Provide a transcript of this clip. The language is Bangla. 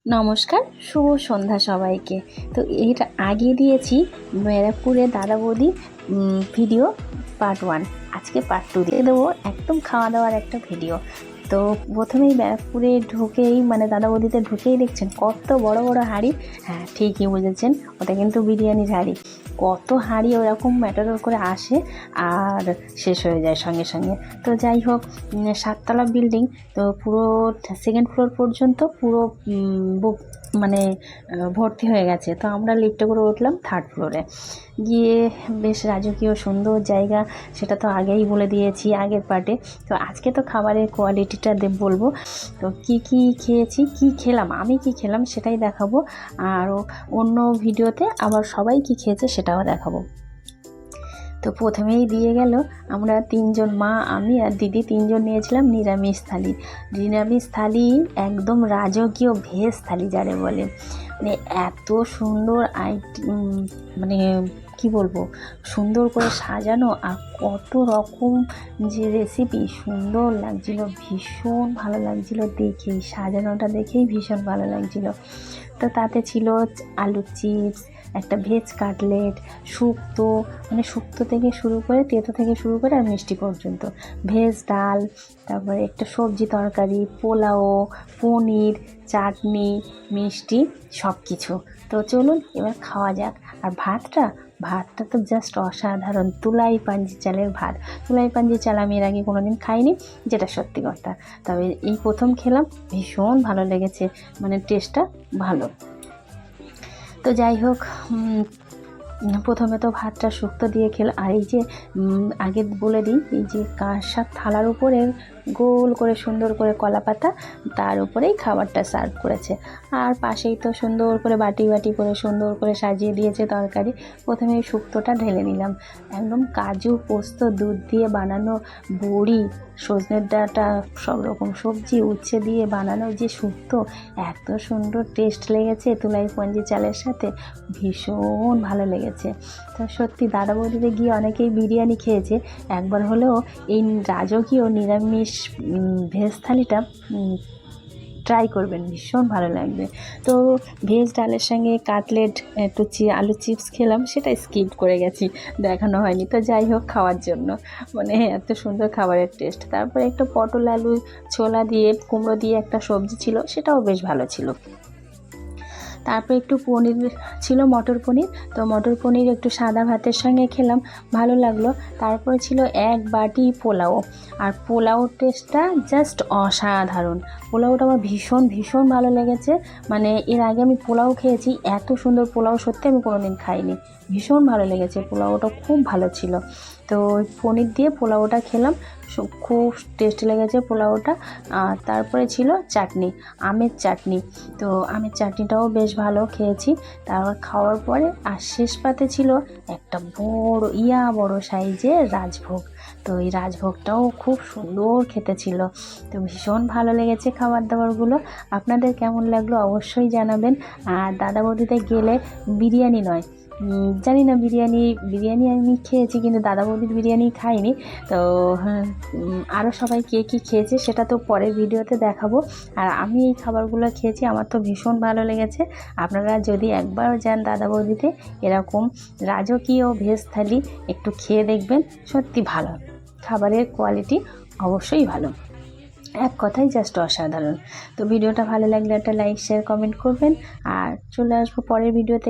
নমস্কার, শুভ সন্ধ্যা সবাইকে। তো এর আগে দিয়েছি ব্যারাকপুরে দাদা বৌদি ভিডিও পার্ট 1, আজকে পার্ট 2 দিয়ে দেবো একদম খাওয়া দাওয়ার একটা ভিডিও। তো প্রথমেই ব্যারাকপুরে ঢুকেই দাদা বৌদিতে ঢুকেই দেখছেন কত বড় বড় হাঁড়ি। হ্যাঁ, ঠিকই বুঝেছেন, ওটা কিন্তু বিরিয়ানির হাঁড়ি। কত হাঁড়ি ওরকম ম্যাটাডোর করে আসে আর শেষ হয়ে যায় সঙ্গে সঙ্গে। তো যাই হোক, 7তলা বিল্ডিং, তো পুরো 2nd ফ্লোর পর্যন্ত পুরো ভর্তি হয়ে গেছে। তো আমরা লিফটে করে উঠলাম 3rd ফ্লোরে গিয়ে। বেশ রাজকীয় সুন্দর জায়গা, সেটা তো আগেই বলে দিয়েছি আগের পার্টে। তো আজকে তো খাবারের কোয়ালিটিটা বলবো। তো কি খেয়েছি, কি খেলাম, আমি কি খেলাম সেটাই দেখাবো, আর অন্য ভিডিওতে আবার সবাই কি খেয়েছে সেটাও দেখাবো। তো প্রথমেই দিয়ে গেল, আমরা 3জন, মা, আমি আর দিদি 3জন নিয়েছিলাম নিরামিষ থালি। নিরামিষ থালি একদম রাজকীয় ভেজ থালি যারে বলে। এত সুন্দর কি বলবো, সুন্দর করে সাজানো আর কত রকম যে রেসিপি, সুন্দর লাগছিল, ভীষণ ভালো লাগছিল দেখেই, সাজানোটা দেখেই ভীষণ ভালো লাগছিল। তো তাতে ছিল আলুর চিপস, একটা ভেজ কাটলেট, শুক্তো, শুক্তো থেকে শুরু করে, তেতো থেকে শুরু করে আর মিষ্টি পর্যন্ত, ভেজ ডাল, তারপরে একটা সবজি তরকারি, পোলাও, পনির, চাটনি, মিষ্টি, সব কিছু। তো চলুন এবার খাওয়া যাক। আর ভাতটা তো জাস্ট অসাধারণ, তুলাই পাঞ্জি চালের ভাত। তুলাই পাঞ্জি চাল আমি এর আগে কোনোদিন খাইনি, যেটা সত্যি কথা। তবে এই প্রথম খেলাম, ভীষণ ভালো লেগেছে, টেস্টটা ভালো। তো যাই হোক, প্রথমে তো ভাতটা শুক্তো দিয়ে খেলাম। আর এই যে আগে বলে দিই, এই যে কাঁসার থালার উপরে গোল করে সুন্দর করে কলা পাতা, তার উপরেই খাবারটা সার্ভ করেছে। আর পাশেই তো সুন্দর করে বাটি বাটি করে সুন্দর করে সাজিয়ে দিয়েছে তরকারি। প্রথমে এই শুক্তোটা ঢেলে নিলাম, একদম কাজু, পোস্ত, দুধ দিয়ে বানানো, বড়ি, সজনের ডাঁটা, সব রকম সবজি, উচ্ছে দিয়ে বানানো যে শুক্তো, এত সুন্দর টেস্ট লেগেছে তুলাই পাঞ্জি চালের সাথে, ভীষণ ভালো লেগেছে। তো সত্যি দাদা বৌদিতে গিয়ে অনেকেই বিরিয়ানি খেয়েছে, একবার হলেও এই রাজকীয় নিরামিষ ভেজ থালিটা ট্রাই করবেন, ভীষণ ভালো লাগবে। তো ভেজ ডালের সঙ্গে কাটলেট, একটু আলু চিপস খেলাম, সেটা স্কিপ করে গেছি, দেখানো হয়নি। তো যাই হোক, খাওয়ার জন্য এত সুন্দর খাবারের টেস্ট। তারপরে একটু পটল, আলু, ছোলা দিয়ে, কুমড়ো দিয়ে একটা সবজি ছিল, সেটাও বেশ ভালো ছিল। তারপর একটু পনির ছিল, মটর পনির। তো মটর পনির একটু সাদা ভাতের সঙ্গে খেলাম, ভালো লাগলো। তারপরে ছিল এক বাটি পোলাও, আর পোলাও টেস্টটা জাস্ট অসাধারণ। পোলাওটা আমার ভীষণ ভালো লেগেছে। এর আগে আমি পোলাও খেয়েছি, এত সুন্দর পোলাও সত্যি আমি কোনোদিন খাইনি, ভীষণ ভালো লেগেছে, পোলাওটা খুব ভালো ছিল। তো পনির দিয়ে পোলাওটা খেলাম, খুব টেস্টি লেগেছে পোলাওটা। আর তারপরে ছিল চাটনি, আমের চাটনি। তো আমের চাটনিটাও বেশ ভালো খেয়েছি। তারপর খাওয়ার পরে আর শেষ পাতে ছিল একটা বড় সাইজের রাজভোগ। তো এই রাজভোগটাও খুব সুন্দর খেতে ছিল। তো ভীষণ ভালো লেগেছে খাবার দাবারগুলো। আপনাদের কেমন লাগলো অবশ্যই জানাবেন। আর দাদা বৌদিতে গেলে বিরিয়ানি নয়, জানি না, বিরিয়ানি আমি খেয়েছি, কিন্তু দাদা বৌদির বিরিয়ানি খাইনি। তো আরও সবাই কে কী খেয়েছে সেটা তো পরের ভিডিওতে দেখাবো। আর আমি এই খাবারগুলো খেয়েছি, আমার তো ভীষণ ভালো লেগেছে। আপনারা যদি একবার যান দাদা বৌদিতে, এরকম রাজকীয় ভেজ থালি একটু খেয়ে দেখবেন, সত্যি ভালো, খাবারের কোয়ালিটি অবশ্যই ভালো, এক কথাই জাস্ট অসাধারণ। তো ভিডিওটা ভালো লাগলে একটা লাইক, শেয়ার, কমেন্ট করবেন। আর চলে আসবো পরের ভিডিওতে।